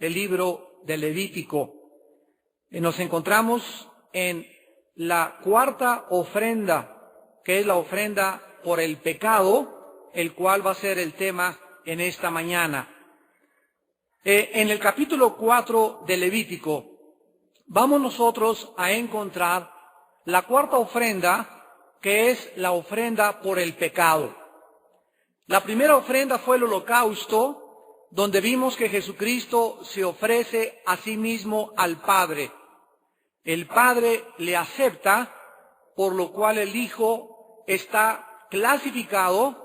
el libro de Levítico. Nos encontramos en la cuarta ofrenda, que es la ofrenda por el pecado, el cual va a ser el tema en esta mañana. En el capítulo 4 de Levítico, vamos nosotros a encontrar la cuarta ofrenda, que es la ofrenda por el pecado. La primera ofrenda fue el holocausto, donde vimos que Jesucristo se ofrece a sí mismo al Padre. El Padre le acepta, por lo cual el Hijo está clasificado,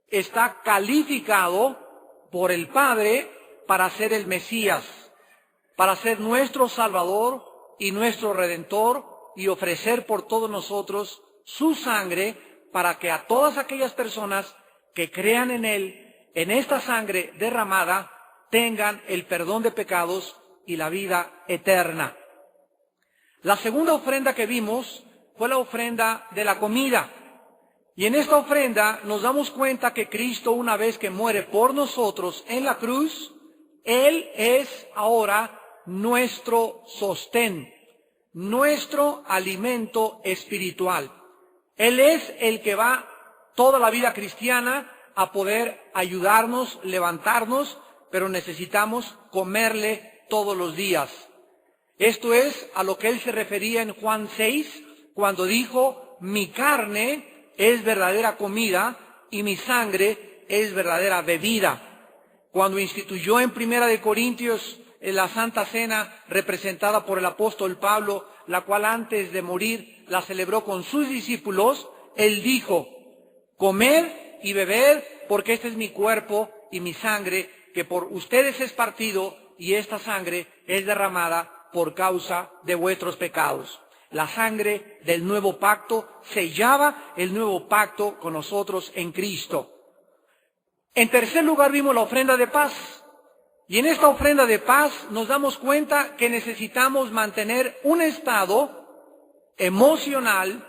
está calificado por el Padre para ser el Mesías, para ser nuestro Salvador y nuestro Redentor y ofrecer por todos nosotros su sangre para que a todas aquellas personas que crean en Él, en esta sangre derramada, tengan el perdón de pecados y la vida eterna. La segunda ofrenda que vimos fue la ofrenda de la comida. Y en esta ofrenda nos damos cuenta que Cristo, una vez que muere por nosotros en la cruz, Él es ahora nuestro sostén, nuestro alimento espiritual. Él es el que va toda la vida cristiana a poder ayudarnos, levantarnos, pero necesitamos comerle todos los días. Esto es a lo que Él se refería en Juan 6, cuando dijo, mi carne es verdadera comida y mi sangre es verdadera bebida. Cuando instituyó en 1 Corintios la Santa Cena representada por el apóstol Pablo, la cual antes de morir la celebró con sus discípulos, Él dijo, comed y beber, porque este es mi cuerpo y mi sangre, que por ustedes es partido, y esta sangre es derramada por causa de vuestros pecados. La sangre del nuevo pacto sellaba el nuevo pacto con nosotros en Cristo. En tercer lugar vimos la ofrenda de paz. Y en esta ofrenda de paz nos damos cuenta que necesitamos mantener un estado emocional,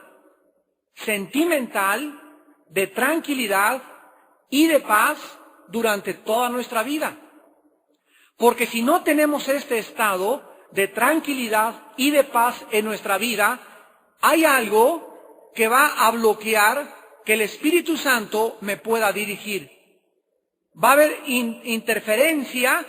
sentimental, de tranquilidad y de paz durante toda nuestra vida. Porque si no tenemos este estado de tranquilidad y de paz en nuestra vida, hay algo que va a bloquear que el Espíritu Santo me pueda dirigir. Va a haber interferencia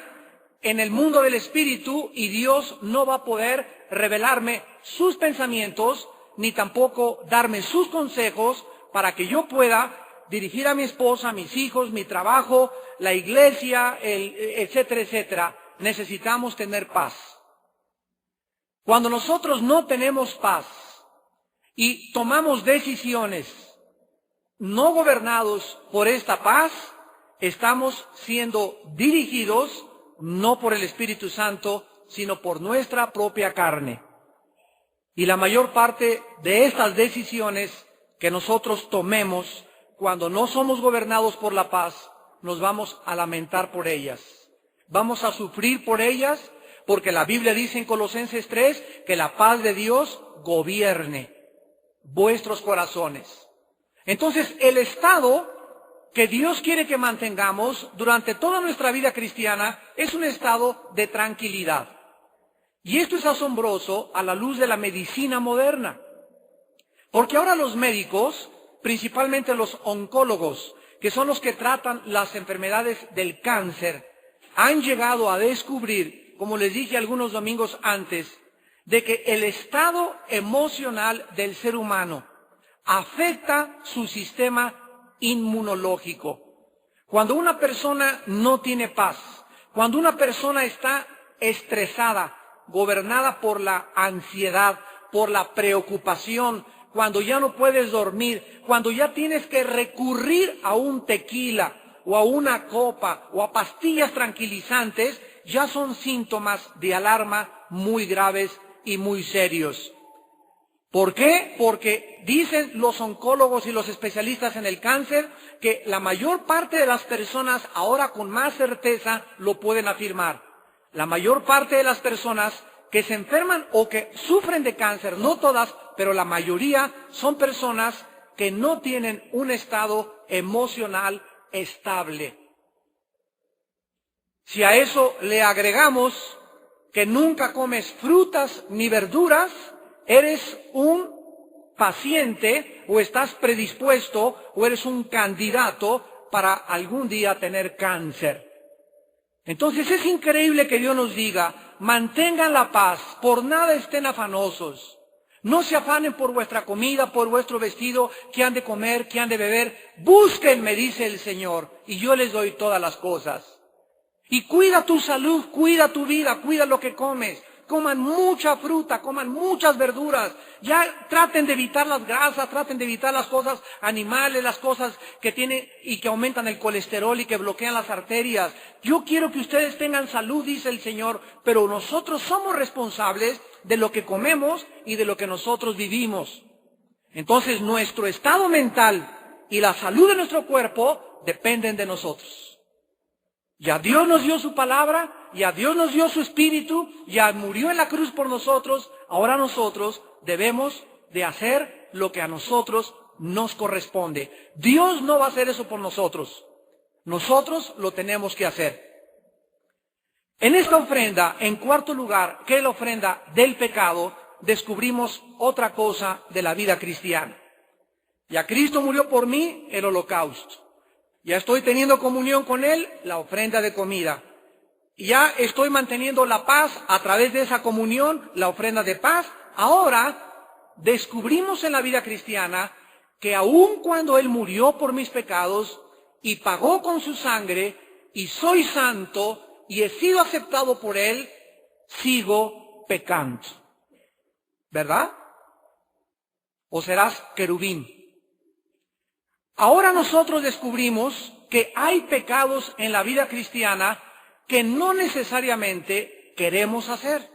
en el mundo del Espíritu y Dios no va a poder revelarme sus pensamientos ni tampoco darme sus consejos para que yo pueda dirigir a mi esposa, a mis hijos, mi trabajo, la iglesia, etcétera, etcétera. Necesitamos tener paz. Cuando nosotros no tenemos paz y tomamos decisiones no gobernados por esta paz, estamos siendo dirigidos no por el Espíritu Santo, sino por nuestra propia carne. Y la mayor parte de estas decisiones que nosotros tomemos, cuando no somos gobernados por la paz, nos vamos a lamentar por ellas. Vamos a sufrir por ellas, porque la Biblia dice en Colosenses 3 que la paz de Dios gobierne vuestros corazones. Entonces, el estado que Dios quiere que mantengamos durante toda nuestra vida cristiana es un estado de tranquilidad. Y esto es asombroso a la luz de la medicina moderna. Porque ahora los médicos, principalmente los oncólogos, que son los que tratan las enfermedades del cáncer, han llegado a descubrir, como les dije algunos domingos antes, de que el estado emocional del ser humano afecta su sistema inmunológico. Cuando una persona no tiene paz, cuando una persona está estresada, gobernada por la ansiedad, por la preocupación, cuando ya no puedes dormir, cuando ya tienes que recurrir a un tequila o a una copa o a pastillas tranquilizantes, ya son síntomas de alarma muy graves y muy serios. ¿Por qué? Porque dicen los oncólogos y los especialistas en el cáncer que la mayor parte de las personas, ahora con más certeza, lo pueden afirmar. La mayor parte de las personas que se enferman o que sufren de cáncer, no todas, pero la mayoría son personas que no tienen un estado emocional estable. Si a eso le agregamos que nunca comes frutas ni verduras, eres un paciente o estás predispuesto o eres un candidato para algún día tener cáncer. Entonces es increíble que Dios nos diga, mantengan la paz, por nada estén afanosos. No se afanen por vuestra comida, por vuestro vestido, qué han de comer, qué han de beber. Búsquenme, dice el Señor, y yo les doy todas las cosas. Y cuida tu salud, cuida tu vida, cuida lo que comes. Coman mucha fruta, coman muchas verduras. Ya traten de evitar las grasas, traten de evitar las cosas animales, las cosas que tienen y que aumentan el colesterol y que bloquean las arterias. Yo quiero que ustedes tengan salud, dice el Señor, pero nosotros somos responsables de lo que comemos y de lo que nosotros vivimos. Entonces nuestro estado mental y la salud de nuestro cuerpo dependen de nosotros. Ya Dios nos dio su palabra, ya Dios nos dio su espíritu, ya murió en la cruz por nosotros, ahora nosotros debemos de hacer lo que a nosotros nos corresponde. Dios no va a hacer eso por nosotros, nosotros lo tenemos que hacer. En esta ofrenda, en cuarto lugar, que es la ofrenda del pecado, descubrimos otra cosa de la vida cristiana. Ya Cristo murió por mí, el holocausto. Ya estoy teniendo comunión con Él, la ofrenda de comida. Ya estoy manteniendo la paz a través de esa comunión, la ofrenda de paz. Ahora descubrimos en la vida cristiana que aun cuando Él murió por mis pecados y pagó con su sangre y soy santo y he sido aceptado por Él, sigo pecando. ¿Verdad? ¿O serás querubín? Ahora nosotros descubrimos que hay pecados en la vida cristiana que no necesariamente queremos hacer.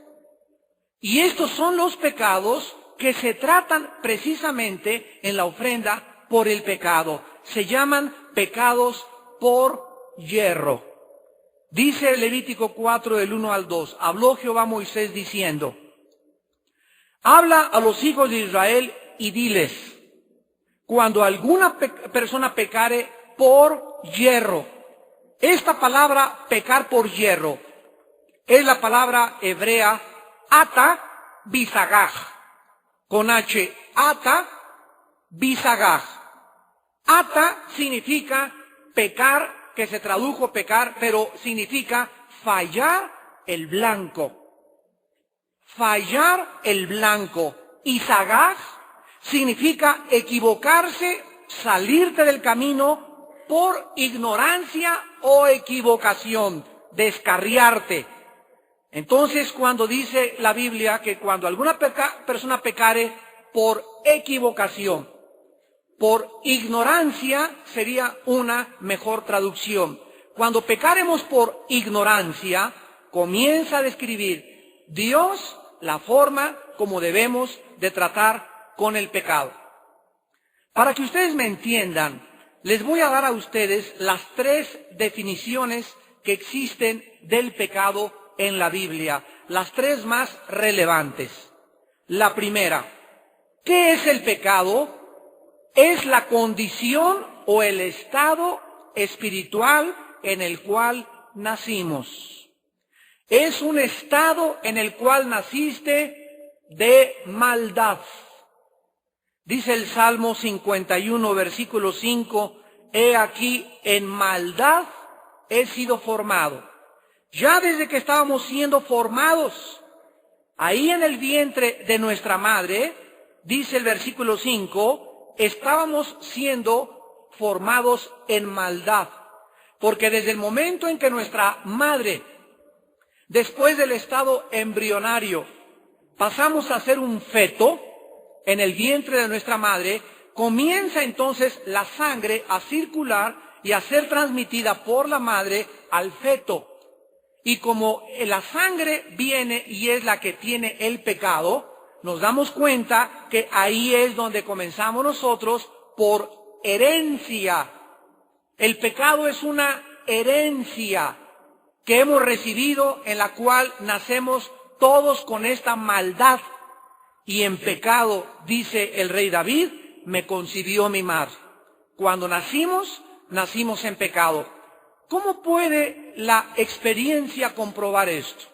Y estos son los pecados que se tratan precisamente en la ofrenda por el pecado. Se llaman pecados por yerro. Dice Levítico 4, del 1 al 2, habló Jehová a Moisés diciendo, habla a los hijos de Israel y diles, cuando alguna persona pecare por yerro. Esta palabra pecar por yerro es la palabra hebrea ata bisagaj. Con H, ata bisagaj. Ata significa pecar, que se tradujo pecar, pero significa fallar el blanco. Fallar el blanco. Isagaj significa equivocarse, salirte del camino por ignorancia o equivocación, descarriarte. Entonces, cuando dice la Biblia que cuando alguna persona pecare por equivocación, por ignorancia sería una mejor traducción. Cuando pecaremos por ignorancia, comienza a describir Dios la forma como debemos de tratar con el pecado. Para que ustedes me entiendan, les voy a dar a ustedes las 3 definiciones que existen del pecado en la Biblia, las 3 más relevantes. La primera, ¿qué es el pecado? Es la condición o el estado espiritual en el cual nacimos. Es un estado en el cual naciste de maldad. Dice el Salmo 51, versículo 5, he aquí en maldad he sido formado. Ya desde que estábamos siendo formados, ahí en el vientre de nuestra madre, dice el versículo 5, estábamos siendo formados en maldad. Porque desde el momento en que nuestra madre, después del estado embrionario, pasamos a ser un feto, en el vientre de nuestra madre, comienza entonces la sangre a circular y a ser transmitida por la madre al feto. Y como la sangre viene y es la que tiene el pecado, nos damos cuenta que ahí es donde comenzamos nosotros por herencia. El pecado es una herencia que hemos recibido en la cual nacemos todos con esta maldad. Y en pecado, dice el rey David, me concibió mi madre. Cuando nacimos, nacimos en pecado. ¿Cómo puede la experiencia comprobar esto?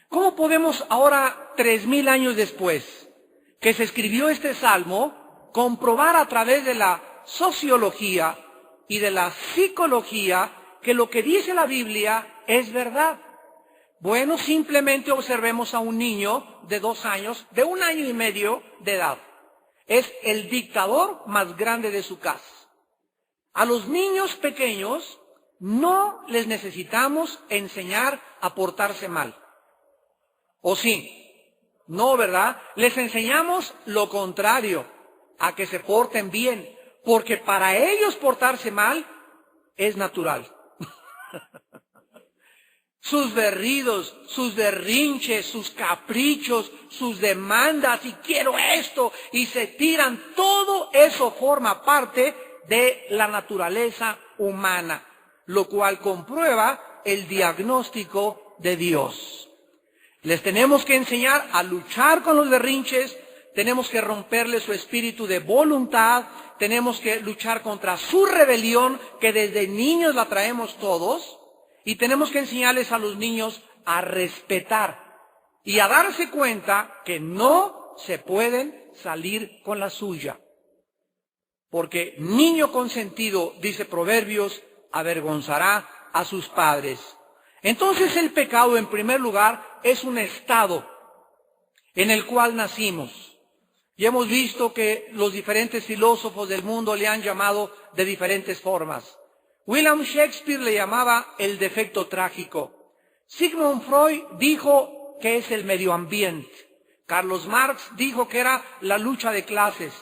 ¿Cómo podemos ahora, 3000 años después, que se escribió este salmo, comprobar a través de la sociología y de la psicología que lo que dice la Biblia es verdad? Bueno, simplemente observemos a un niño de 2 años, de 1 año y medio de edad. Es el dictador más grande de su casa. A los niños pequeños no les necesitamos enseñar a portarse mal. ¿O sí? No, ¿verdad? Les enseñamos lo contrario, a que se porten bien, porque para ellos portarse mal es natural. Sus berridos, sus berrinches, sus caprichos, sus demandas, y quiero esto, y se tiran, todo eso forma parte de la naturaleza humana, lo cual comprueba el diagnóstico de Dios. Les tenemos que enseñar a luchar con los berrinches, tenemos que romperle su espíritu de voluntad, tenemos que luchar contra su rebelión, que desde niños la traemos todos, y tenemos que enseñarles a los niños a respetar y a darse cuenta que no se pueden salir con la suya. Porque niño consentido, dice Proverbios, avergonzará a sus padres. Entonces el pecado, en primer lugar, es un estado en el cual nacimos. Y hemos visto que los diferentes filósofos del mundo le han llamado de diferentes formas. William Shakespeare le llamaba el defecto trágico. Sigmund Freud dijo que es el medio ambiente. Carlos Marx dijo que era la lucha de clases.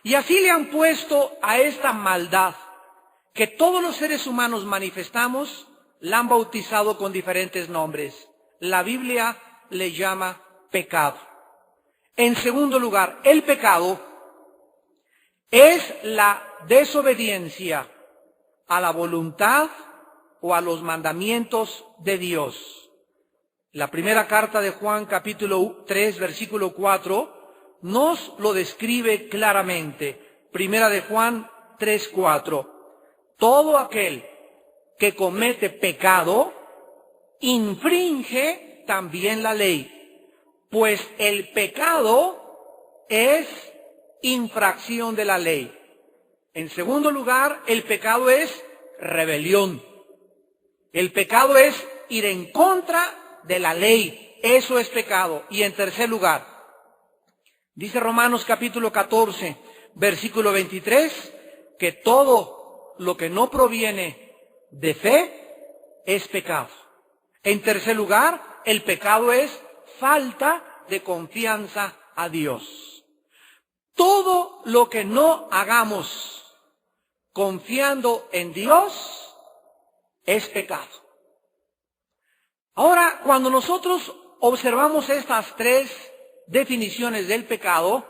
Y así le han puesto a esta maldad que todos los seres humanos manifestamos, la han bautizado con diferentes nombres. La Biblia le llama pecado. En segundo lugar, el pecado es la desobediencia a la voluntad o a los mandamientos de Dios. La primera carta de Juan, capítulo 3, versículo 4, nos lo describe claramente. Primera de Juan 3, 4. Todo aquel que comete pecado infringe también la ley, pues el pecado es infracción de la ley. En segundo lugar, el pecado es rebelión. El pecado es ir en contra de la ley. Eso es pecado. Y en tercer lugar, dice Romanos capítulo 14, versículo 23, que todo lo que no proviene de fe es pecado. En tercer lugar, el pecado es falta de confianza a Dios. Todo lo que no hagamos confiando en Dios es pecado. Ahora, cuando nosotros observamos estas 3 definiciones del pecado,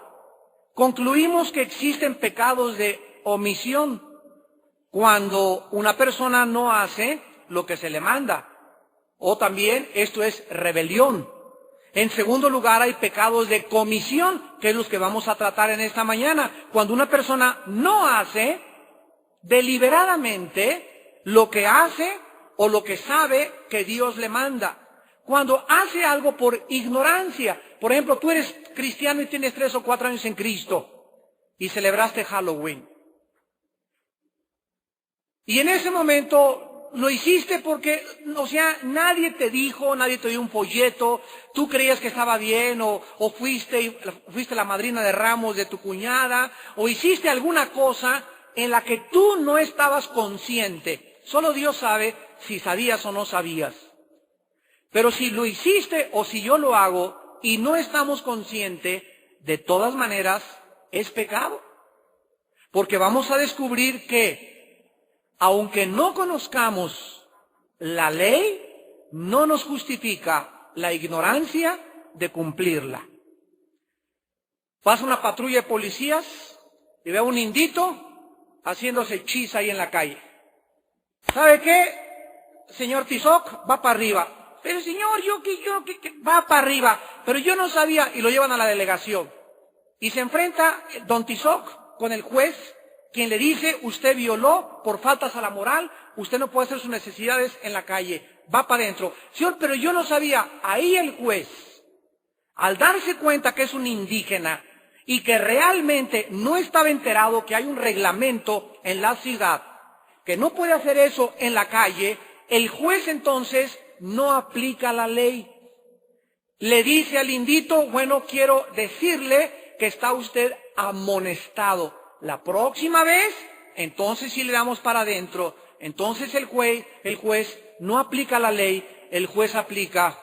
concluimos que existen pecados de omisión, cuando una persona no hace lo que se le manda, o también esto es rebelión. En segundo lugar, hay pecados de comisión, que es los que vamos a tratar en esta mañana, cuando una persona no hace deliberadamente lo que hace o lo que sabe que Dios le manda. Cuando hace algo por ignorancia, por ejemplo, tú eres cristiano y tienes 3 o 4 años en Cristo y celebraste Halloween. Y en ese momento lo hiciste porque, o sea, nadie te dijo, nadie te dio un folleto, tú creías que estaba bien, o fuiste la madrina de ramos de tu cuñada, o hiciste alguna cosa en la que tú no estabas consciente. Solo Dios sabe si sabías o no sabías. Pero si lo hiciste o si yo lo hago y no estamos conscientes, de todas maneras es pecado. Porque vamos a descubrir que, aunque no conozcamos la ley, no nos justifica la ignorancia de cumplirla. Pasa una patrulla de policías y ve a un indito haciéndose chis ahí en la calle. ¿Sabe qué? Señor Tizoc, va para arriba. Pero señor, yo va para arriba. Pero yo no sabía, y lo llevan a la delegación. Y se enfrenta don Tizoc con el juez, quien le dice, usted violó por faltas a la moral usted no puede hacer sus necesidades en la calle, va para adentro. Señor, pero yo no sabía. Ahí el juez, al darse cuenta que es un indígena y que realmente no estaba enterado que hay un reglamento en la ciudad, que no puede hacer eso en la calle, el juez entonces no aplica la ley. Le dice al indito, bueno, quiero decirle que está usted amonestado. La próxima vez, entonces sí le damos para adentro. Entonces el juez no aplica la ley, el juez aplica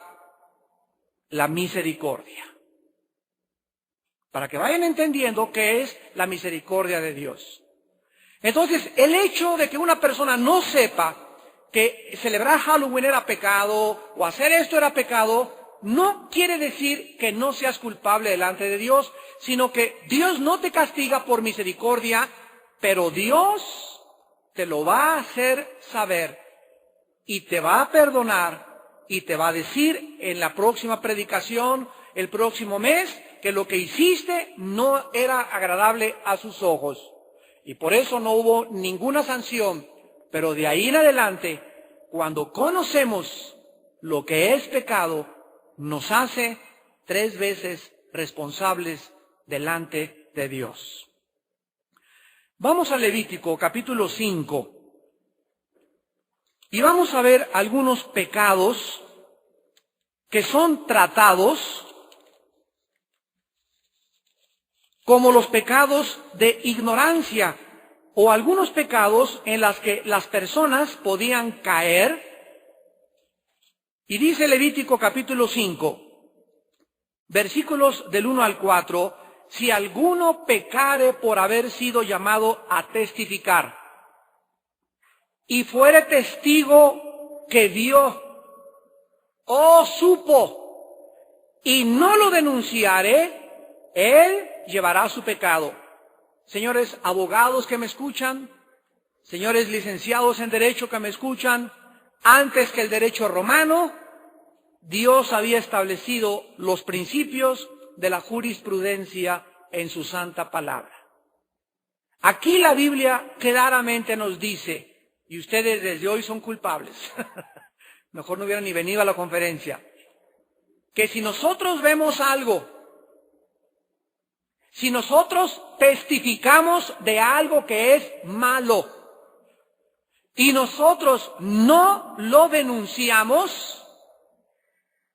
la misericordia. Para que vayan entendiendo qué es la misericordia de Dios. Entonces, el hecho de que una persona no sepa que celebrar Halloween era pecado o hacer esto era pecado, no quiere decir que no seas culpable delante de Dios, sino que Dios no te castiga por misericordia, pero Dios te lo va a hacer saber y te va a perdonar y te va a decir en la próxima predicación, el próximo mes, que lo que hiciste no era agradable a sus ojos. Y por eso no hubo ninguna sanción, pero de ahí en adelante, cuando conocemos lo que es pecado, nos hace 3 veces responsables delante de Dios. Vamos a Levítico capítulo 5 y vamos a ver algunos pecados que son tratados como los pecados de ignorancia o algunos pecados en los que las personas podían caer. Y dice Levítico capítulo 5, versículos del 1 al 4, si alguno pecare por haber sido llamado a testificar y fuere testigo que vio o supo y no lo denunciare, él llevará su pecado. Señores abogados que me escuchan, señores licenciados en derecho que me escuchan, antes que el derecho romano, Dios había establecido los principios de la jurisprudencia en su santa palabra. Aquí la Biblia claramente nos dice, y ustedes desde hoy son culpables, mejor no hubieran ni venido a la conferencia, que si nosotros vemos algo, si nosotros testificamos de algo que es malo y nosotros no lo denunciamos,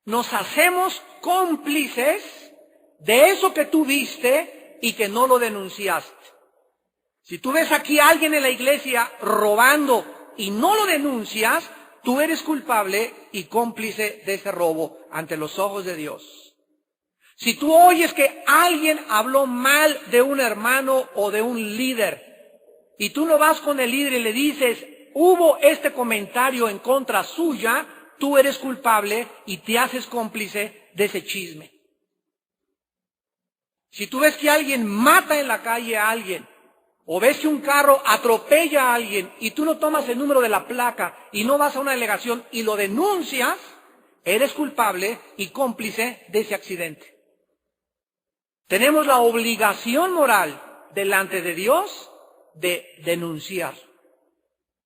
nos hacemos cómplices de eso que tú viste y que no lo denunciaste. Si tú ves aquí a alguien en la iglesia robando y no lo denuncias, tú eres culpable y cómplice de ese robo ante los ojos de Dios. Si tú oyes que alguien habló mal de un hermano o de un líder y tú no vas con el líder y le dices, hubo este comentario en contra suya, tú eres culpable y te haces cómplice de ese chisme. Si tú ves que alguien mata en la calle a alguien o ves que un carro atropella a alguien y tú no tomas el número de la placa y no vas a una delegación y lo denuncias, eres culpable y cómplice de ese accidente. Tenemos la obligación moral delante de Dios de denunciar.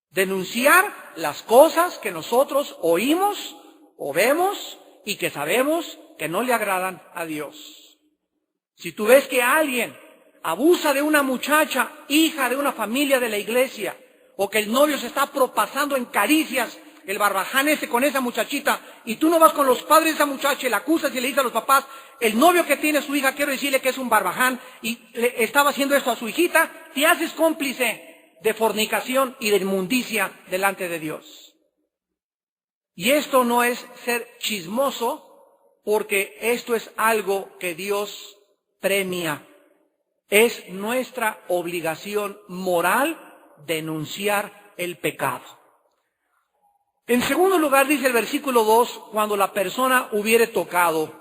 Denunciar las cosas que nosotros oímos o vemos y que sabemos que no le agradan a Dios. Si tú ves que alguien abusa de una muchacha, hija de una familia de la iglesia, o que el novio se está propasando en caricias, el barbaján ese con esa muchachita, y tú no vas con los padres de esa muchacha y la acusas y le dices a los papás, el novio que tiene su hija, quiero decirle que es un barbaján y le estaba haciendo esto a su hijita, te haces cómplice de fornicación y de inmundicia delante de Dios. Y esto no es ser chismoso, porque esto es algo que Dios premia. Es nuestra obligación moral denunciar el pecado. En segundo lugar, dice el versículo 2, cuando la persona hubiere tocado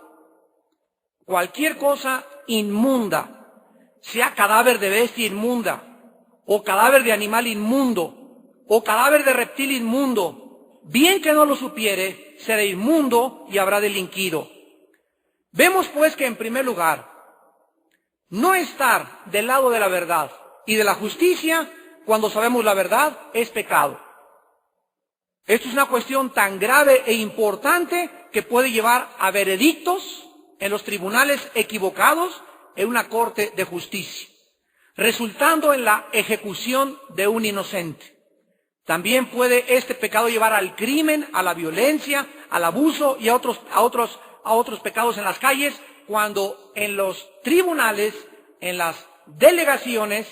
cualquier cosa inmunda, sea cadáver de bestia inmunda, o cadáver de animal inmundo, o cadáver de reptil inmundo, bien que no lo supiere, será inmundo y habrá delinquido. Vemos pues que en primer lugar, no estar del lado de la verdad y de la justicia cuando sabemos la verdad es pecado. Esto es una cuestión tan grave e importante que puede llevar a veredictos en los tribunales equivocados en una corte de justicia, resultando en la ejecución de un inocente. También puede este pecado llevar al crimen, a la violencia, al abuso y a otros pecados en las calles, cuando en los tribunales, en las delegaciones,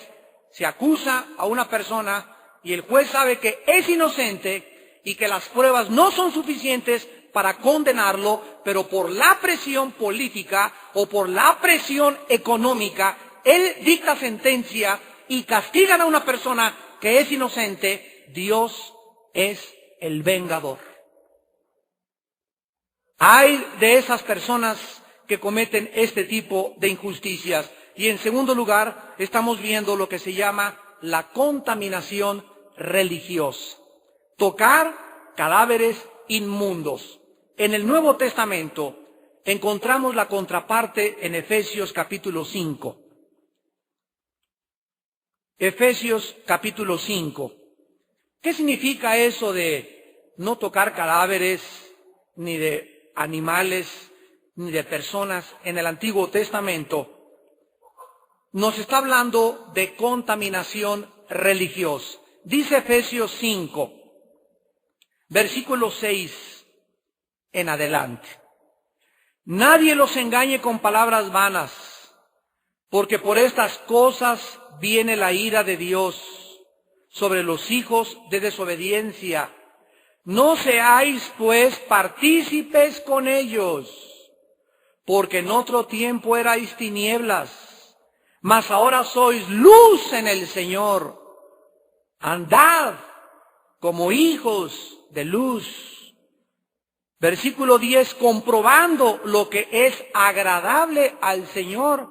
se acusa a una persona y el juez sabe que es inocente y que las pruebas no son suficientes para condenarlo, pero por la presión política o por la presión económica, él dicta sentencia y castigan a una persona que es inocente. Dios es el vengador. Hay de esas personas que cometen este tipo de injusticias. Y en segundo lugar, estamos viendo lo que se llama la contaminación religiosa. Tocar cadáveres inmundos. En el Nuevo Testamento encontramos la contraparte en Efesios capítulo 5. Efesios capítulo 5. ¿Qué significa eso de no tocar cadáveres, ni de animales, ni de personas en el Antiguo Testamento? Nos está hablando de contaminación religiosa. Dice Efesios 5, versículo 6 en adelante. Nadie los engañe con palabras vanas, porque por estas cosas viene la ira de Dios sobre los hijos de desobediencia. No seáis pues partícipes con ellos, porque en otro tiempo erais tinieblas, mas ahora sois luz en el Señor. Andad como hijos de luz. Versículo 10, comprobando lo que es agradable al Señor,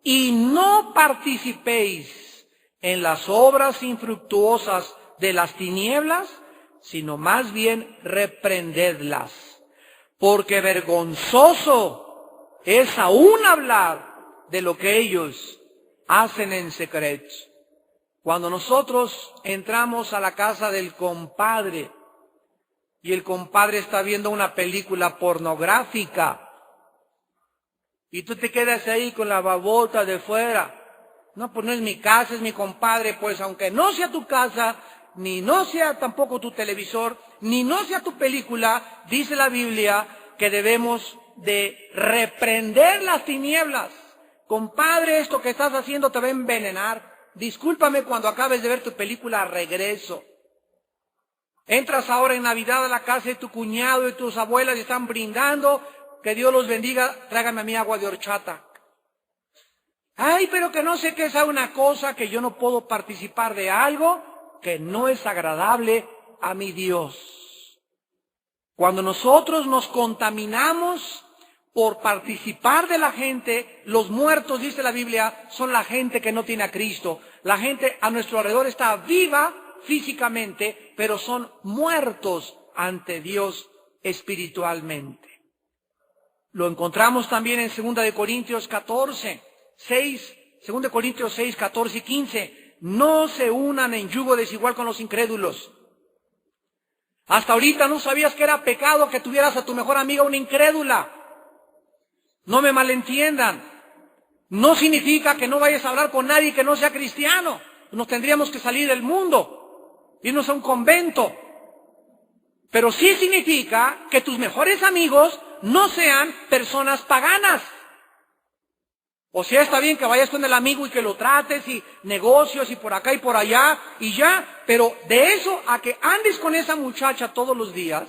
y no participéis en las obras infructuosas de las tinieblas, sino más bien reprendedlas, porque vergonzoso es aún hablar de lo que ellos hacen en secreto. Cuando nosotros entramos a la casa del compadre y el compadre está viendo una película pornográfica y tú te quedas ahí con la babota de fuera, no, pues no es mi casa, es mi compadre. Pues aunque no sea tu casa, ni no sea tampoco tu televisor, ni no sea tu película, dice la Biblia que debemos de reprender las tinieblas. Compadre, esto que estás haciendo te va a envenenar. Discúlpame cuando acabes de ver tu película Regreso. Entras ahora en Navidad a la casa de tu cuñado y tus abuelas y están brindando. Que Dios los bendiga, tráigame a mí agua de horchata. Ay, pero que no sé qué es una cosa, que yo no puedo participar de algo que no es agradable a mi Dios. Cuando nosotros nos contaminamos por participar de la gente, los muertos, dice la Biblia, son la gente que no tiene a Cristo. La gente a nuestro alrededor está viva físicamente, pero son muertos ante Dios espiritualmente. Lo encontramos también en 2 Corintios 14, 6, 2 Corintios 6, 14 y 15. No se unan en yugo desigual con los incrédulos. Hasta ahorita no sabías que era pecado que tuvieras a tu mejor amiga una incrédula. No me malentiendan. No significa que no vayas a hablar con nadie que no sea cristiano. Nos tendríamos que salir del mundo, irnos a un convento. Pero sí significa que tus mejores amigos no sean personas paganas. O sea, está bien que vayas con el amigo y que lo trates y negocios y por acá y por allá y ya, pero de eso a que andes con esa muchacha todos los días,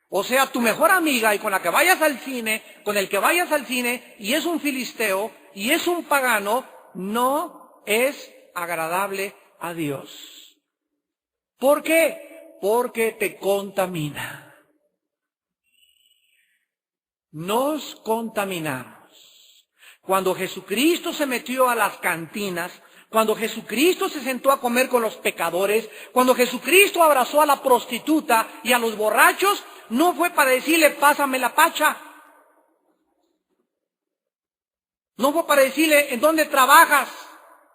o sea, tu mejor amiga y con la que vayas al cine, con el que vayas al cine y es un filisteo y es un pagano, no es agradable a Dios. ¿Por qué? Porque te contamina. Nos contaminamos. Cuando Jesucristo se metió a las cantinas, cuando Jesucristo se sentó a comer con los pecadores, cuando Jesucristo abrazó a la prostituta y a los borrachos, no fue para decirle, pásame la pacha. No fue para decirle, ¿en dónde trabajas?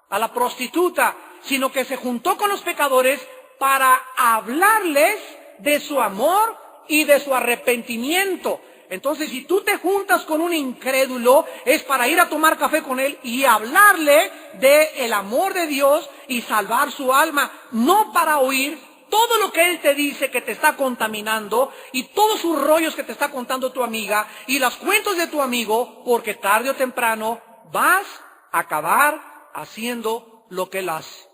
A la prostituta, sino que se juntó con los pecadores para hablarles de su amor y de su arrepentimiento. Entonces, si tú te juntas con un incrédulo, es para ir a tomar café con él y hablarle del amor de Dios y salvar su alma, no para oír todo lo que él te dice que te está contaminando y todos sus rollos que te está contando tu amiga y los cuentos de tu amigo, porque tarde o temprano vas a acabar haciendo lo que él hace.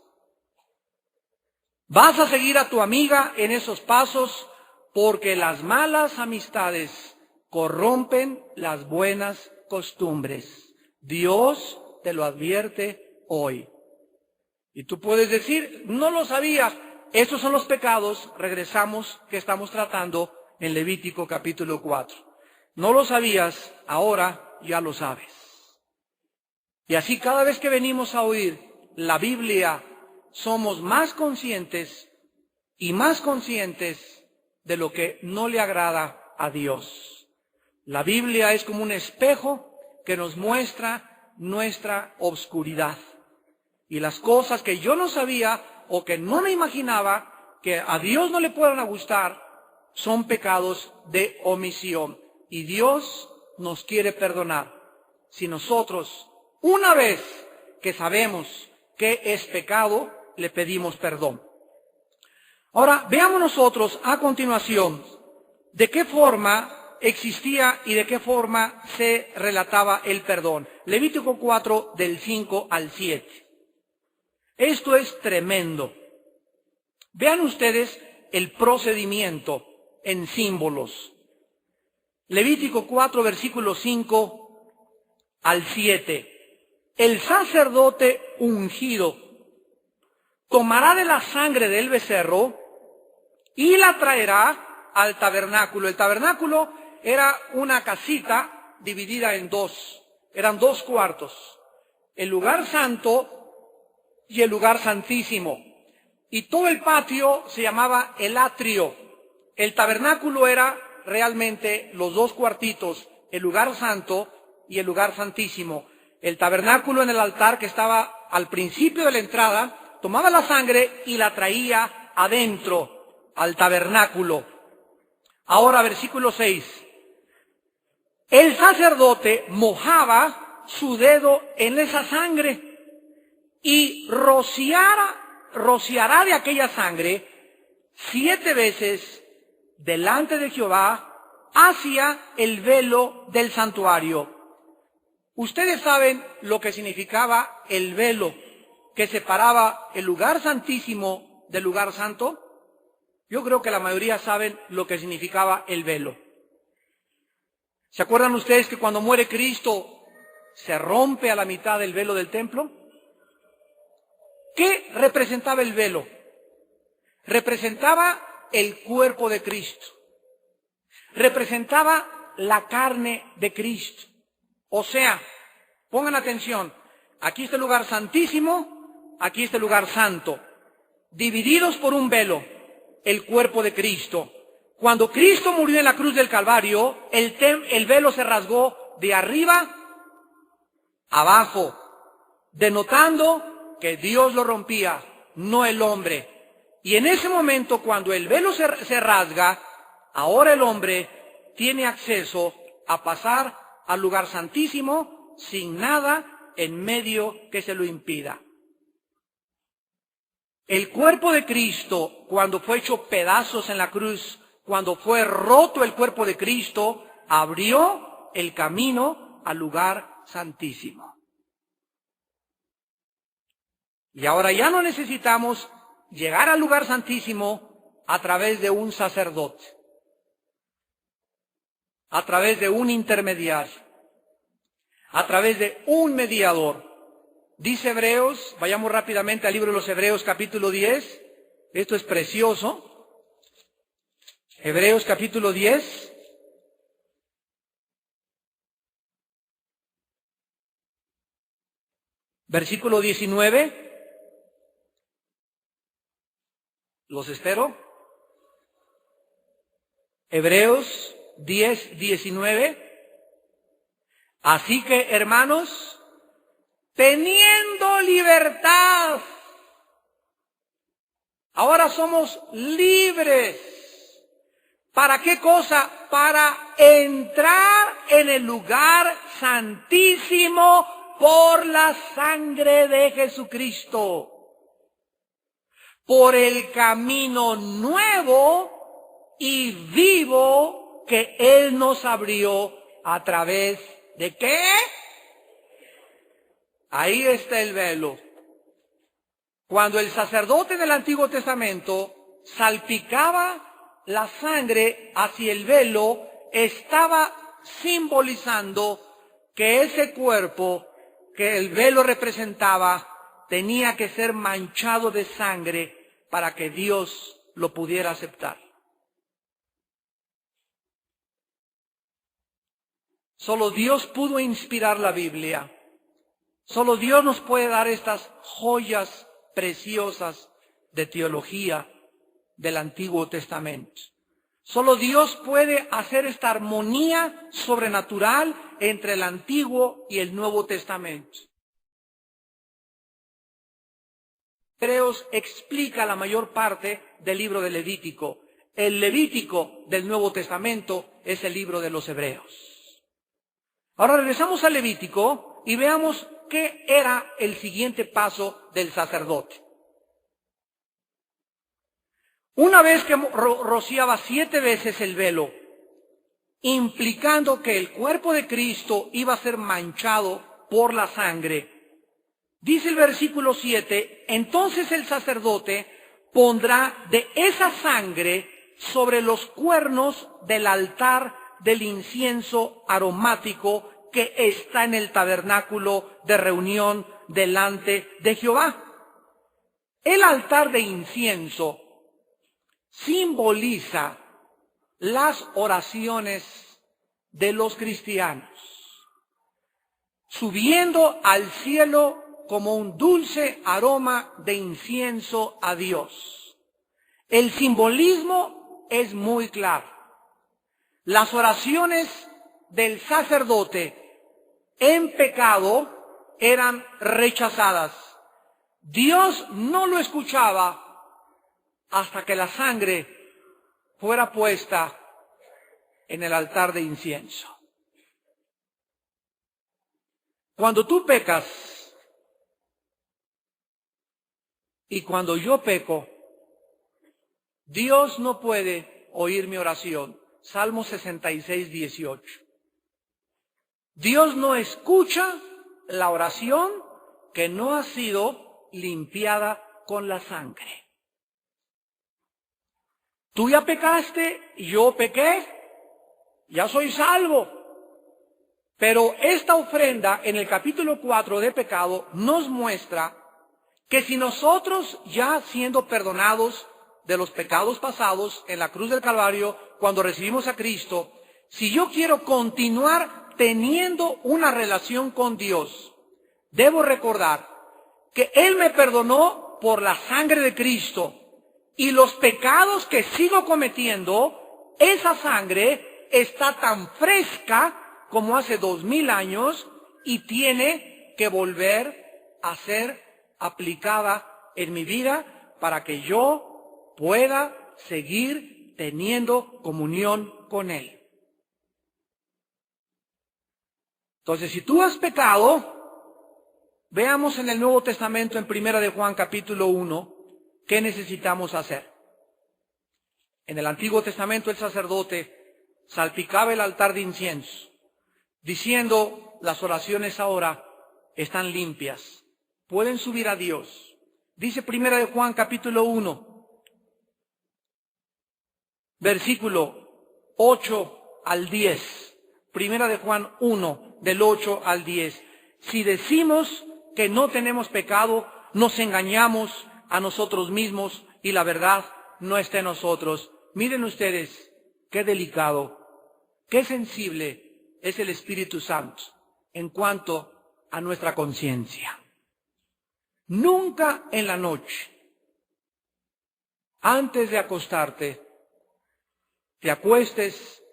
Vas a seguir a tu amiga en esos pasos porque las malas amistades corrompen las buenas costumbres. Dios te lo advierte hoy. Y tú puedes decir, no lo sabía. Estos son los pecados, regresamos, que estamos tratando en Levítico capítulo 4. No lo sabías, ahora ya lo sabes. Y así cada vez que venimos a oír la Biblia, somos más conscientes y más conscientes de lo que no le agrada a Dios. La Biblia es como un espejo que nos muestra nuestra obscuridad. Y las cosas que yo no sabía o que no me imaginaba que a Dios no le puedan gustar, son pecados de omisión. Y Dios nos quiere perdonar si nosotros, una vez que sabemos que es pecado, le pedimos perdón. Ahora, veamos nosotros a continuación de qué forma existía y de qué forma se relataba el perdón. Levítico 4, del 5 al 7. Esto es tremendo. Vean ustedes el procedimiento en símbolos. Levítico 4, versículo 5 al 7. El sacerdote ungido tomará de la sangre del becerro y la traerá al tabernáculo. El tabernáculo era una casita dividida en dos. Eran dos cuartos. El lugar santo y el lugar santísimo. Y todo el patio se llamaba el atrio. El tabernáculo era realmente los dos cuartitos, el lugar santo y el lugar santísimo. El tabernáculo en el altar que estaba al principio de la entrada, tomaba la sangre y la traía adentro, al tabernáculo. Ahora, versículo 6. El sacerdote mojaba su dedo en esa sangre y rociará de aquella sangre 7 veces delante de Jehová hacia el velo del santuario. Ustedes saben lo que significaba el velo que separaba el lugar santísimo del lugar santo. Yo creo que la mayoría saben lo que significaba el velo. ¿Se acuerdan ustedes que cuando muere Cristo se rompe a la mitad el velo del templo? ¿Qué representaba el velo? Representaba el cuerpo de Cristo. Representaba la carne de Cristo. O sea, pongan atención, aquí está el lugar santísimo, aquí está el lugar santo, divididos por un velo, el cuerpo de Cristo. Cuando Cristo murió en la cruz del Calvario, el velo se rasgó de arriba abajo, denotando que Dios lo rompía, no el hombre. Y en ese momento, cuando el velo se rasga, ahora el hombre tiene acceso a pasar al lugar santísimo sin nada en medio que se lo impida. El cuerpo de Cristo, cuando fue hecho pedazos en la cruz, cuando fue roto el cuerpo de Cristo, abrió el camino al lugar santísimo. Y ahora ya no necesitamos llegar al lugar santísimo a través de un sacerdote, a través de un intermediario, a través de un mediador. Dice Hebreos, vayamos rápidamente al libro de los Hebreos capítulo 10, esto es precioso. Hebreos capítulo 10. Versículo 19. ¿Los espero? Hebreos 10, 19. Así que, hermanos, teniendo libertad, ahora somos libres. ¿Para qué cosa? Para entrar en el lugar santísimo por la sangre de Jesucristo. Por el camino nuevo y vivo que Él nos abrió a través de ¿qué? Ahí está el velo. Cuando el sacerdote del Antiguo Testamento salpicaba la sangre hacia el velo, estaba simbolizando que ese cuerpo que el velo representaba tenía que ser manchado de sangre para que Dios lo pudiera aceptar. Solo Dios pudo inspirar la Biblia. Solo Dios nos puede dar estas joyas preciosas de teología del Antiguo Testamento. Solo Dios puede hacer esta armonía sobrenatural entre el Antiguo y el Nuevo Testamento. Hebreos explica la mayor parte del libro de Levítico. El Levítico del Nuevo Testamento es el libro de los Hebreos. Ahora regresamos al Levítico y veamos qué era el siguiente paso del sacerdote. Una vez que rociaba 7 veces el velo, implicando que el cuerpo de Cristo iba a ser manchado por la sangre, dice el versículo 7, entonces el sacerdote pondrá de esa sangre sobre los cuernos del altar del incienso aromático que está en el tabernáculo de reunión delante de Jehová. El altar de incienso simboliza las oraciones de los cristianos, subiendo al cielo como un dulce aroma de incienso a Dios. El simbolismo es muy claro. Las oraciones del sacerdote en pecado eran rechazadas. Dios no lo escuchaba hasta que la sangre fuera puesta en el altar de incienso. Cuando tú pecas, y cuando yo peco, Dios no puede oír mi oración. Salmo 66, 18. Dios no escucha la oración que no ha sido limpiada con la sangre. Tú ya pecaste, yo pequé, ya soy salvo. Pero esta ofrenda en el capítulo 4 de pecado nos muestra que si nosotros ya siendo perdonados de los pecados pasados en la cruz del Calvario, cuando recibimos a Cristo, si yo quiero continuar teniendo una relación con Dios, debo recordar que Él me perdonó por la sangre de Cristo y los pecados que sigo cometiendo, esa sangre está tan fresca como hace 2000 años y tiene que volver a ser aplicada en mi vida para que yo pueda seguir teniendo comunión con Él. Entonces, si tú has pecado, veamos en el Nuevo Testamento, en 1 de Juan capítulo 1, ¿qué necesitamos hacer? En el Antiguo Testamento el sacerdote salpicaba el altar de incienso, diciendo, las oraciones ahora están limpias. Pueden subir a Dios. Dice 1 de Juan capítulo 1, versículo 8 al 10. 1 de Juan 1, del 8 al 10. Si decimos que no tenemos pecado, nos engañamos a nosotros mismos y la verdad no está en nosotros. Miren ustedes qué delicado, qué sensible es el Espíritu Santo en cuanto a nuestra conciencia. Nunca en la noche, antes de acostarte, te acuestes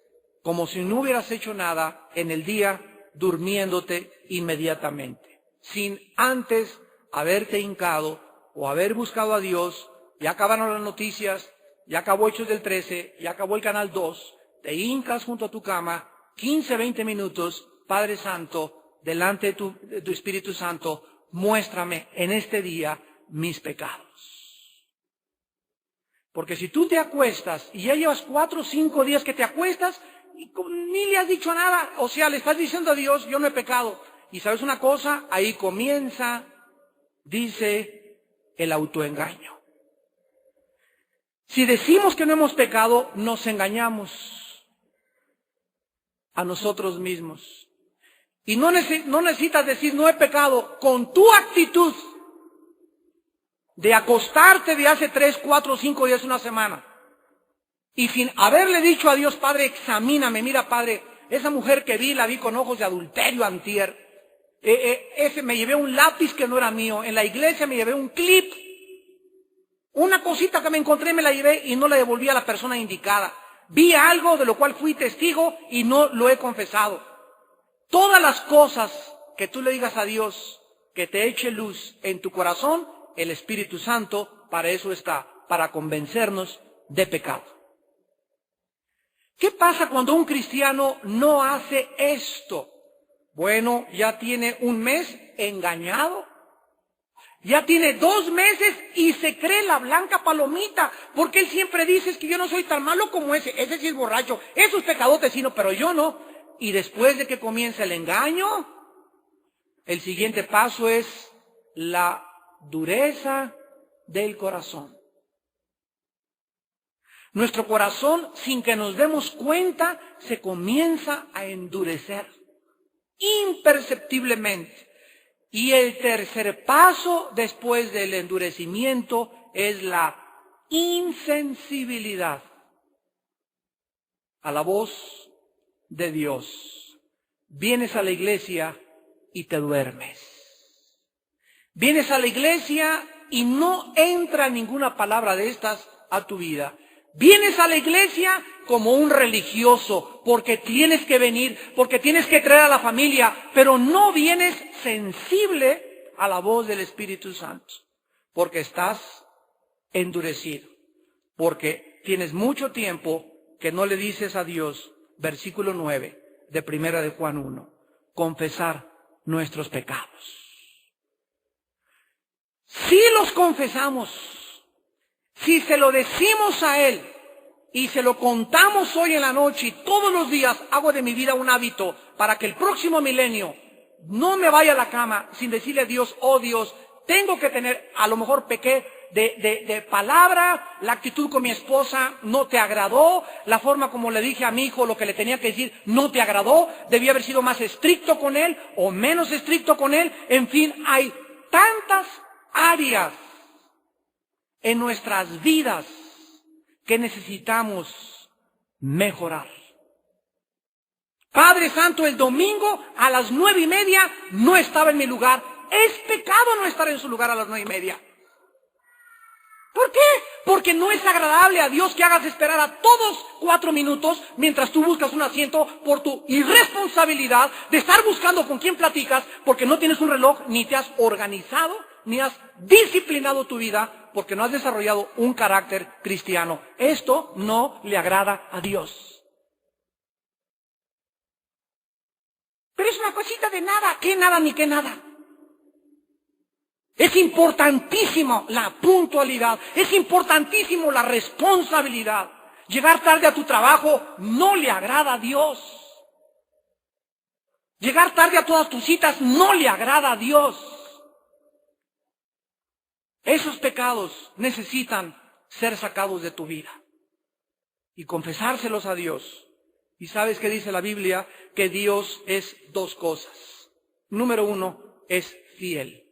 como si no hubieras hecho nada en el día, durmiéndote inmediatamente, sin antes haberte hincado o haber buscado a Dios. Ya acabaron las noticias, ya acabó Hechos del 13, ya acabó el canal 2, te hincas junto a tu cama, 15, 20 minutos, Padre Santo, delante de tu Espíritu Santo, muéstrame en este día mis pecados. Porque si tú te acuestas y ya llevas 4 o 5 días que te acuestas y ni le has dicho nada, o sea, le estás diciendo a Dios, yo no he pecado. Y sabes una cosa, ahí comienza, dice, el autoengaño. Si decimos que no hemos pecado, nos engañamos a nosotros mismos. Y no necesitas decir no he pecado, con tu actitud de acostarte de hace 3, 4, 5 días, una semana, y sin haberle dicho a Dios, Padre, examíname, mira Padre, esa mujer que vi, la vi con ojos de adulterio antier, me llevé un lápiz que no era mío, en la iglesia me llevé un clip, una cosita que me encontré me la llevé y no la devolví a la persona indicada, vi algo de lo cual fui testigo y no lo he confesado. Todas las cosas que tú le digas a Dios, que te eche luz en tu corazón, el Espíritu Santo para eso está, para convencernos de pecado. ¿Qué pasa cuando un cristiano no hace esto? Bueno, ya tiene un mes engañado, ya tiene 2 meses y se cree la blanca palomita, porque él siempre dice es que yo no soy tan malo como ese sí es borracho, eso es pecadotecino, pero yo no. Y después de que comienza el engaño, el siguiente paso es la dureza del corazón. Nuestro corazón, sin que nos demos cuenta, se comienza a endurecer imperceptiblemente. Y el tercer paso después del endurecimiento es la insensibilidad a la voz de Dios. Vienes a la iglesia y te duermes. Vienes a la iglesia y no entra ninguna palabra de estas a tu vida. Vienes a la iglesia como un religioso, porque tienes que venir, porque tienes que traer a la familia, pero no vienes sensible a la voz del Espíritu Santo, porque estás endurecido, porque tienes mucho tiempo que no le dices a Dios, versículo 9 de 1 de Juan 1, confesar nuestros pecados. Si los confesamos, si se lo decimos a Él y se lo contamos hoy en la noche y todos los días hago de mi vida un hábito para que el próximo milenio no me vaya a la cama sin decirle a Dios, oh Dios, tengo que tener, a lo mejor pequé de palabra, la actitud con mi esposa no te agradó, la forma como le dije a mi hijo lo que le tenía que decir no te agradó, debí haber sido más estricto con él o menos estricto con él, en fin, hay tantas áreas en nuestras vidas que necesitamos mejorar. Padre Santo, el domingo a las 9:30 no estaba en mi lugar. Es pecado no estar en su lugar a las 9:30. ¿Por qué? Porque no es agradable a Dios que hagas esperar a todos 4 minutos mientras tú buscas un asiento por tu irresponsabilidad de estar buscando con quién platicas porque no tienes un reloj, ni te has organizado, ni has disciplinado tu vida porque no has desarrollado un carácter cristiano. Esto no le agrada a Dios. Pero es una cosita de nada. ¿Qué nada ni qué nada? Es importantísimo la puntualidad, es importantísimo la responsabilidad. Llegar tarde a tu trabajo no le agrada a Dios. Llegar tarde a todas tus citas no le agrada a Dios. Esos pecados necesitan ser sacados de tu vida y confesárselos a Dios. Y sabes que dice la Biblia que Dios es 2 cosas. Número 1, es fiel.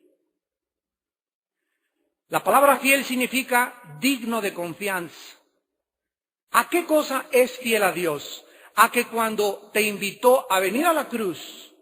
La palabra fiel significa digno de confianza. ¿A qué cosa es fiel a Dios? A que cuando te invitó a venir a la cruz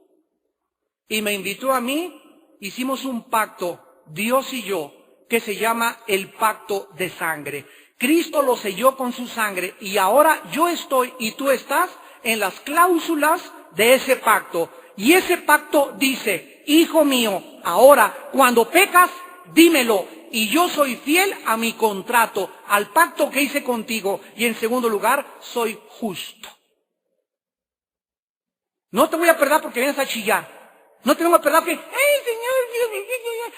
y me invitó a mí, hicimos un pacto, Dios y yo, que se llama el pacto de sangre. Cristo lo selló con su sangre y ahora yo estoy y tú estás en las cláusulas de ese pacto. Y ese pacto dice, hijo mío, ahora cuando pecas, dímelo y yo soy fiel a mi contrato, al pacto que hice contigo. Y en segundo lugar, soy justo. No te voy a perdonar porque vienes a chillar. No te vengo a perdonar porque,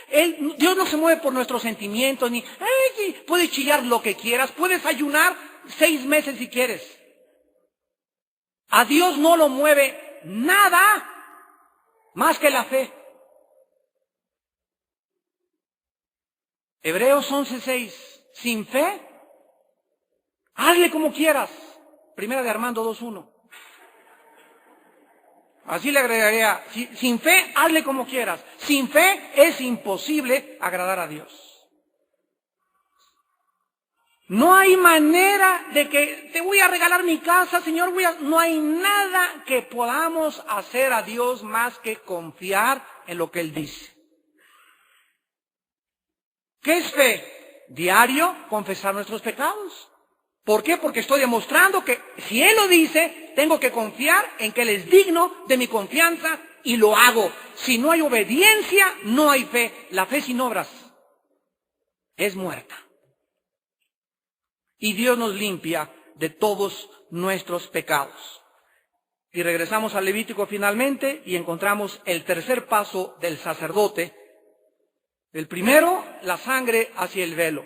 Señor, Dios no se mueve por nuestros sentimientos, ni, sí, puedes chillar lo que quieras, puedes ayunar 6 meses si quieres. A Dios no lo mueve nada más que la fe. Hebreos 11:6. Sin fe, hazle como quieras. Primera de Armando 2:1. Así le agregaría, sin fe, hazle como quieras. Sin fe es imposible agradar a Dios. No hay manera de que te voy a regalar mi casa, Señor. No hay nada que podamos hacer a Dios más que confiar en lo que Él dice. ¿Qué es fe? Diario, confesar nuestros pecados. ¿Por qué? Porque estoy demostrando que si Él lo dice, tengo que confiar en que Él es digno de mi confianza y lo hago. Si no hay obediencia, no hay fe. La fe sin obras es muerta. Y Dios nos limpia de todos nuestros pecados. Y regresamos al Levítico finalmente y encontramos el tercer paso del sacerdote. El primero, la sangre hacia el velo,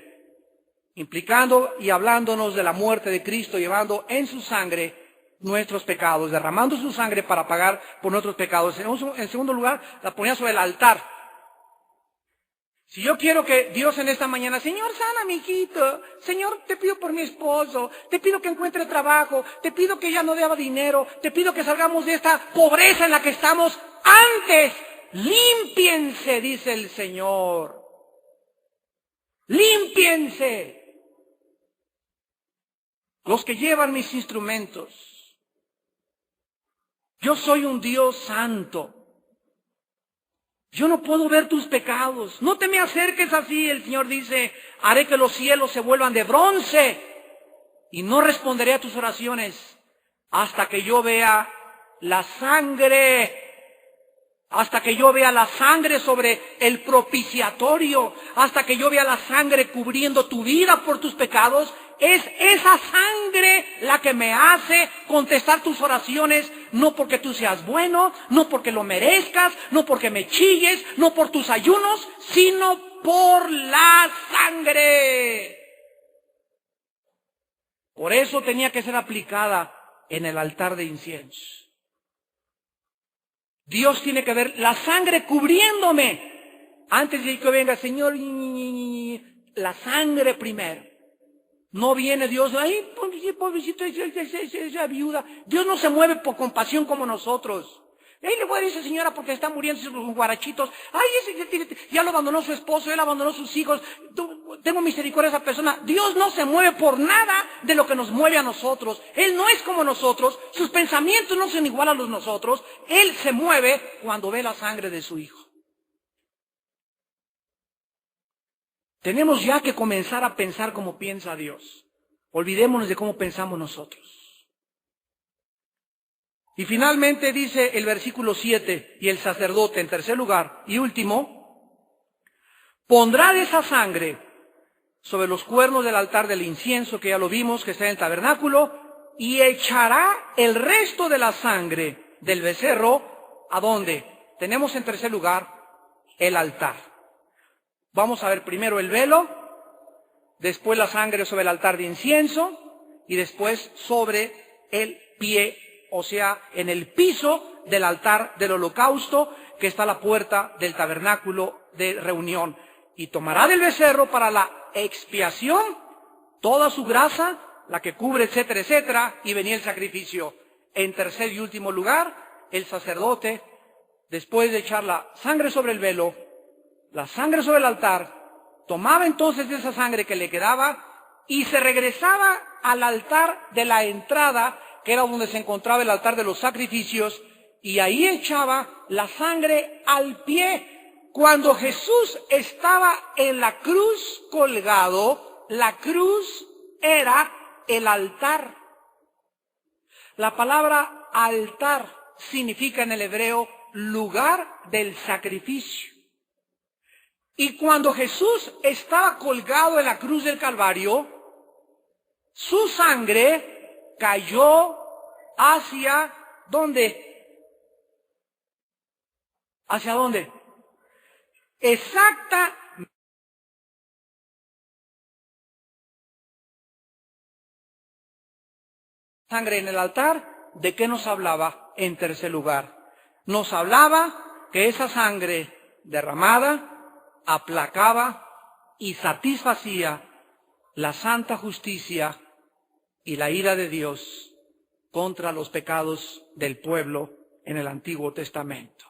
implicando y hablándonos de la muerte de Cristo, llevando en su sangre nuestros pecados, derramando su sangre para pagar por nuestros pecados. En segundo lugar, la ponía sobre el altar. Si yo quiero que Dios en esta mañana, Señor, sana a mi hijito, Señor, te pido por mi esposo, te pido que encuentre trabajo, te pido que ya no deba dinero, te pido que salgamos de esta pobreza en la que estamos, antes, límpiense, dice el Señor. Límpiense. Los que llevan mis instrumentos. Yo soy un Dios santo. Yo no puedo ver tus pecados. No te me acerques así. El Señor dice, haré que los cielos se vuelvan de bronce y no responderé a tus oraciones hasta que yo vea la sangre. Hasta que yo vea la sangre sobre el propiciatorio, hasta que yo vea la sangre cubriendo tu vida por tus pecados. Es esa sangre la que me hace contestar tus oraciones, no porque tú seas bueno, no porque lo merezcas, no porque me chilles, no por tus ayunos, sino por la sangre. Por eso tenía que ser aplicada en el altar de incienso. Dios tiene que ver la sangre cubriéndome. Antes de que venga, Señor, la sangre primero. No viene Dios, ay, pobrecito, esa viuda. Dios no se mueve por compasión como nosotros. Le voy a decir a esa señora porque está muriendo sus guarachitos. Ay, ya lo abandonó su esposo, él abandonó sus hijos. Tengo misericordia de esa persona. Dios no se mueve por nada de lo que nos mueve a nosotros. Él no es como nosotros. Sus pensamientos no son igual a los nosotros. Él se mueve cuando ve la sangre de su hijo. Tenemos ya que comenzar a pensar como piensa Dios. Olvidémonos de cómo pensamos nosotros. Y finalmente dice el versículo 7, y el sacerdote en tercer lugar y último, pondrá de esa sangre sobre los cuernos del altar del incienso, que ya lo vimos, que está en el tabernáculo, y echará el resto de la sangre del becerro, ¿a dónde? Tenemos en tercer lugar el altar. Vamos a ver primero el velo, después la sangre sobre el altar de incienso, y después sobre el pie, o sea, en el piso del altar del holocausto, que está a la puerta del tabernáculo de reunión. Y tomará del becerro para la expiación toda su grasa, la que cubre, etcétera, etcétera, y venía el sacrificio. En tercer y último lugar, el sacerdote, después de echar la sangre sobre el velo, la sangre sobre el altar, tomaba entonces esa sangre que le quedaba y se regresaba al altar de la entrada, que era donde se encontraba el altar de los sacrificios, y ahí echaba la sangre al pie. Cuando Jesús estaba en la cruz colgado, la cruz era el altar. La palabra altar significa en el hebreo lugar del sacrificio. Y cuando Jesús estaba colgado en la cruz del Calvario, su sangre cayó hacia ¿dónde? ¿Hacia dónde? Exacta. Sangre en el altar, ¿de qué nos hablaba? En tercer lugar, nos hablaba que esa sangre derramada aplacaba y satisfacía la santa justicia y la ira de Dios contra los pecados del pueblo en el Antiguo Testamento.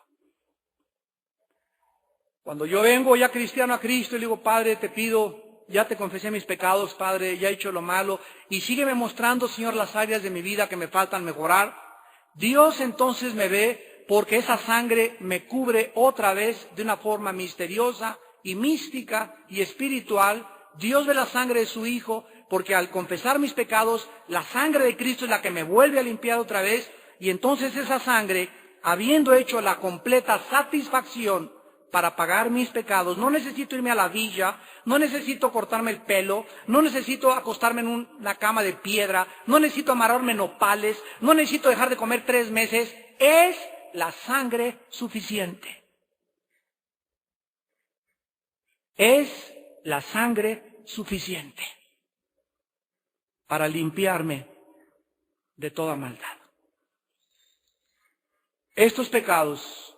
Cuando yo vengo ya cristiano a Cristo y le digo, Padre, te pido, ya te confesé mis pecados, Padre, ya he hecho lo malo, y sígueme mostrando, Señor, las áreas de mi vida que me faltan mejorar, Dios entonces me ve porque esa sangre me cubre otra vez de una forma misteriosa y mística y espiritual. Dios ve la sangre de su Hijo porque al confesar mis pecados, la sangre de Cristo es la que me vuelve a limpiar otra vez, y entonces esa sangre, habiendo hecho la completa satisfacción para pagar mis pecados, no necesito irme a la villa, no necesito cortarme el pelo, no necesito acostarme en una cama de piedra, no necesito amarrarme nopales, no necesito dejar de comer 3 meses, es la sangre suficiente. Es la sangre suficiente para limpiarme de toda maldad. Estos pecados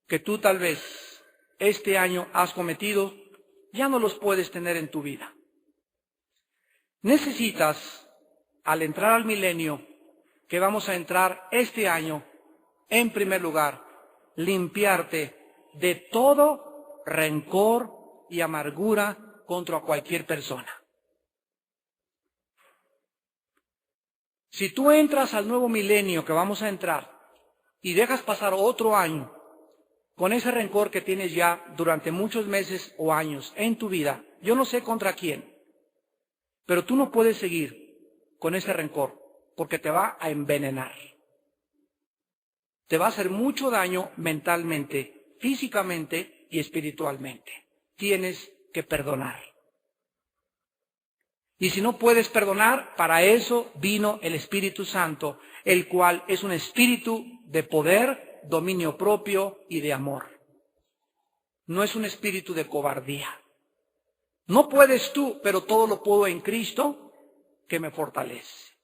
que tú tal vez este año has cometido, ya no los puedes tener en tu vida. Necesitas, al entrar al milenio, que vamos a entrar este año, en primer lugar, limpiarte de todo rencor y amargura contra cualquier persona. Si tú entras al nuevo milenio que vamos a entrar y dejas pasar otro año con ese rencor que tienes ya durante muchos meses o años en tu vida, yo no sé contra quién, pero tú no puedes seguir con ese rencor porque te va a envenenar. Te va a hacer mucho daño mentalmente, físicamente y espiritualmente. Tienes que perdonar. Y si no puedes perdonar, para eso vino el Espíritu Santo, el cual es un espíritu de poder, dominio propio y de amor. No es un espíritu de cobardía. No puedes tú, pero todo lo puedo en Cristo que me fortalece.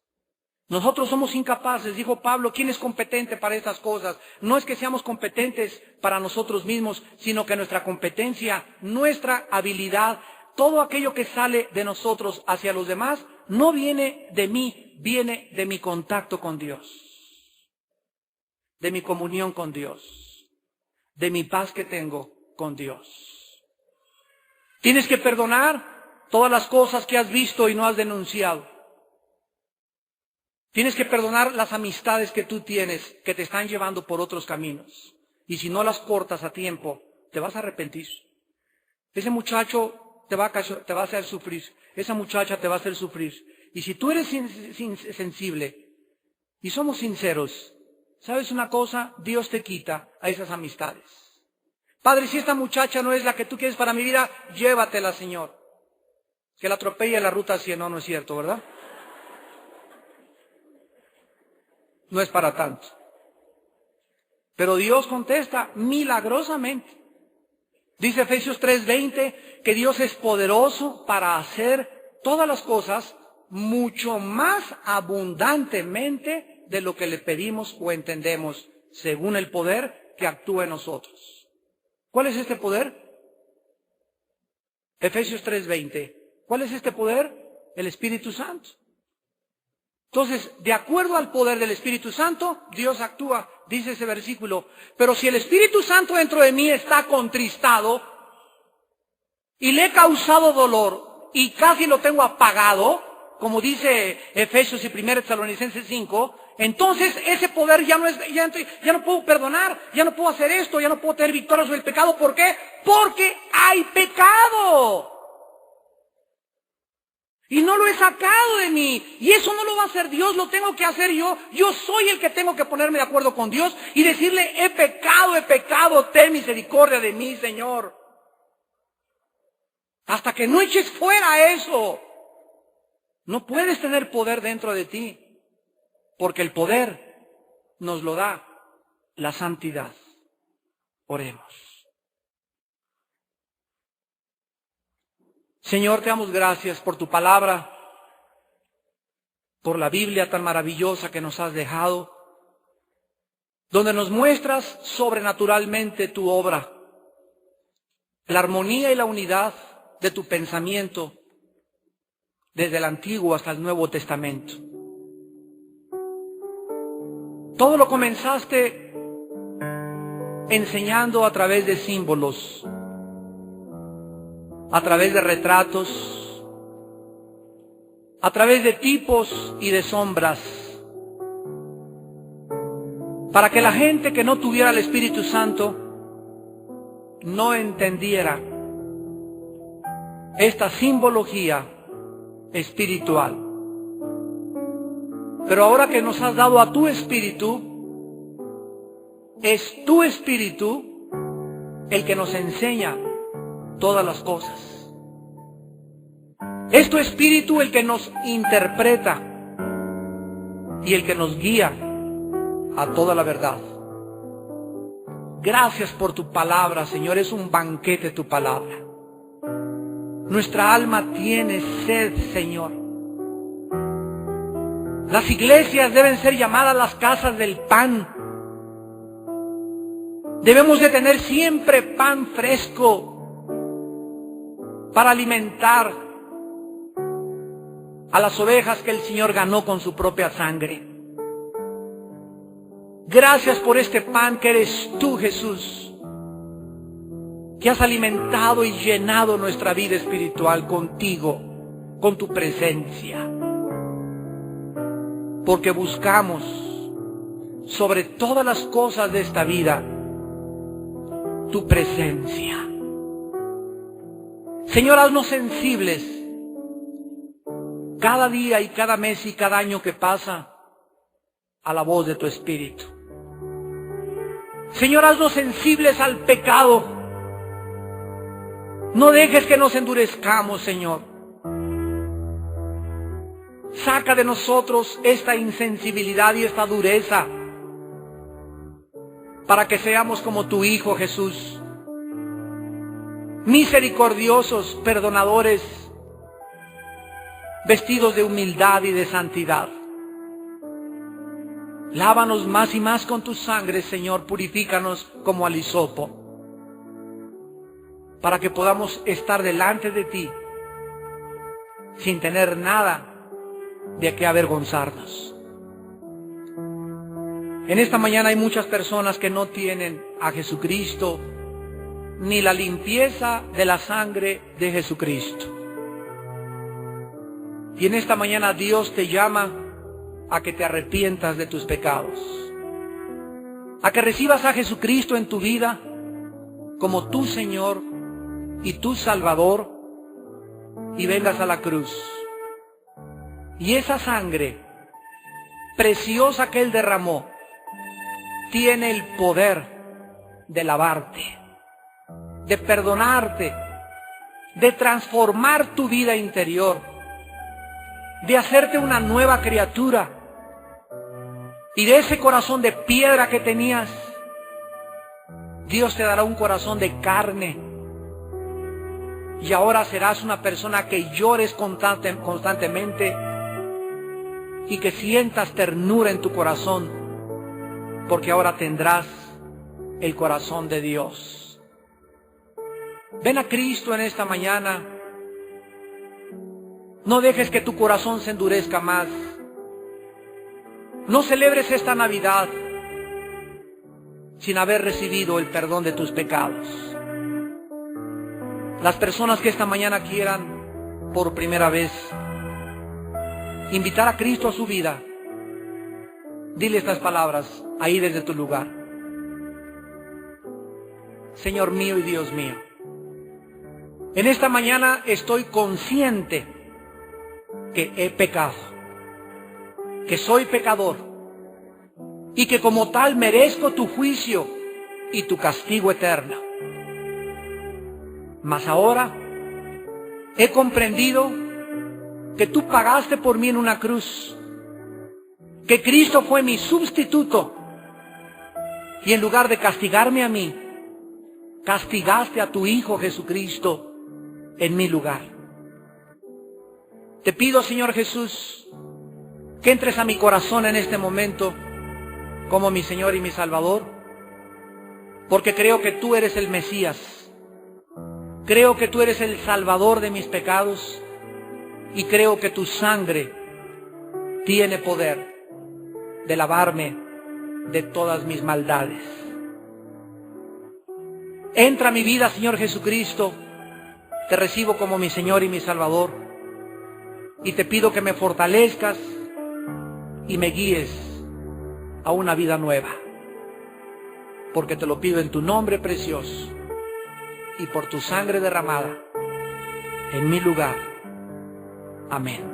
Nosotros somos incapaces, dijo Pablo, ¿quién es competente para estas cosas? No es que seamos competentes para nosotros mismos, sino que nuestra competencia, nuestra habilidad, todo aquello que sale de nosotros hacia los demás, no viene de mí, viene de mi contacto con Dios, de mi comunión con Dios, de mi paz que tengo con Dios. Tienes que perdonar todas las cosas que has visto y no has denunciado. Tienes que perdonar las amistades que tú tienes que te están llevando por otros caminos. Y si no las cortas a tiempo, te vas a arrepentir. Ese muchacho te va a hacer sufrir. Esa muchacha te va a hacer sufrir. Y si tú eres sensible y somos sinceros, ¿sabes una cosa? Dios te quita a esas amistades. Padre, si esta muchacha no es la que tú quieres para mi vida, llévatela, Señor. Que la atropelle en la ruta 100, no es cierto, ¿verdad? No es para tanto. Pero Dios contesta milagrosamente. Dice Efesios 3:20 que Dios es poderoso para hacer todas las cosas mucho más abundantemente de lo que le pedimos o entendemos, según el poder que actúa en nosotros. ¿Cuál es este poder? Efesios 3:20. ¿Cuál es este poder? El Espíritu Santo. Entonces, de acuerdo al poder del Espíritu Santo, Dios actúa, dice ese versículo. Pero si el Espíritu Santo dentro de mí está contristado y le he causado dolor y casi lo tengo apagado, como dice Efesios y 1 Tesalonicenses 5, entonces ese poder ya no puedo perdonar, ya no puedo hacer esto, ya no puedo tener victoria sobre el pecado. ¿Por qué? Porque hay pecado. Y no lo he sacado de mí. Y eso no lo va a hacer Dios, lo tengo que hacer yo. Yo soy el que tengo que ponerme de acuerdo con Dios y decirle, he pecado, ten misericordia de mí, Señor. Hasta que no eches fuera eso, no puedes tener poder dentro de ti, porque el poder nos lo da la santidad. Oremos. Señor, te damos gracias por tu palabra, por la Biblia tan maravillosa que nos has dejado, donde nos muestras sobrenaturalmente tu obra, la armonía y la unidad de tu pensamiento desde el Antiguo hasta el Nuevo Testamento. Todo lo comenzaste enseñando a través de símbolos, a través de retratos, a través de tipos y de sombras, para que la gente que no tuviera el Espíritu Santo no entendiera esta simbología espiritual. Pero ahora que nos has dado a tu Espíritu, es tu Espíritu el que nos enseña todas las cosas. Es tu Espíritu el que nos interpreta y el que nos guía a toda la verdad. Gracias por tu palabra, Señor. Es un banquete tu palabra. Nuestra alma tiene sed, Señor. Las iglesias deben ser llamadas las casas del pan. Debemos de tener siempre pan fresco para alimentar a las ovejas que el Señor ganó con su propia sangre. Gracias por este pan que eres tú, Jesús, que has alimentado y llenado nuestra vida espiritual contigo, con tu presencia. Porque buscamos sobre todas las cosas de esta vida tu presencia. Señor, haznos sensibles cada día y cada mes y cada año que pasa a la voz de tu Espíritu. Señor, haznos sensibles al pecado. No dejes que nos endurezcamos, Señor. Saca de nosotros esta insensibilidad y esta dureza para que seamos como tu Hijo Jesús, misericordiosos, perdonadores, vestidos de humildad y de santidad. Lávanos más y más con tu sangre, Señor, purifícanos como al hisopo, para que podamos estar delante de ti sin tener nada de qué avergonzarnos. En esta mañana hay muchas personas que no tienen a Jesucristo ni la limpieza de la sangre de Jesucristo. Y en esta mañana Dios te llama a que te arrepientas de tus pecados, a que recibas a Jesucristo en tu vida como tu Señor y tu Salvador, y vengas a la cruz. Y esa sangre preciosa que Él derramó tiene el poder de lavarte, de perdonarte, de transformar tu vida interior, de hacerte una nueva criatura. Y de ese corazón de piedra que tenías, Dios te dará un corazón de carne. Y ahora serás una persona que llores constantemente y que sientas ternura en tu corazón, porque ahora tendrás el corazón de Dios. Ven a Cristo en esta mañana. No dejes que tu corazón se endurezca más. No celebres esta Navidad sin haber recibido el perdón de tus pecados. Las personas que esta mañana quieran por primera vez invitar a Cristo a su vida, dile estas palabras ahí desde tu lugar. Señor mío y Dios mío, en esta mañana estoy consciente que he pecado, que soy pecador y que como tal merezco tu juicio y tu castigo eterno. Mas ahora he comprendido que tú pagaste por mí en una cruz, que Cristo fue mi sustituto, y en lugar de castigarme a mí, castigaste a tu Hijo Jesucristo en mi lugar. Te pido, Señor Jesús, que entres a mi corazón en este momento como mi Señor y mi Salvador, porque creo que tú eres el Mesías, creo que tú eres el Salvador de mis pecados, y creo que tu sangre tiene poder de lavarme de todas mis maldades. Entra a mi vida, Señor Jesucristo, te recibo como mi Señor y mi Salvador, y te pido que me fortalezcas y me guíes a una vida nueva, porque te lo pido en tu nombre precioso y por tu sangre derramada en mi lugar. Amén.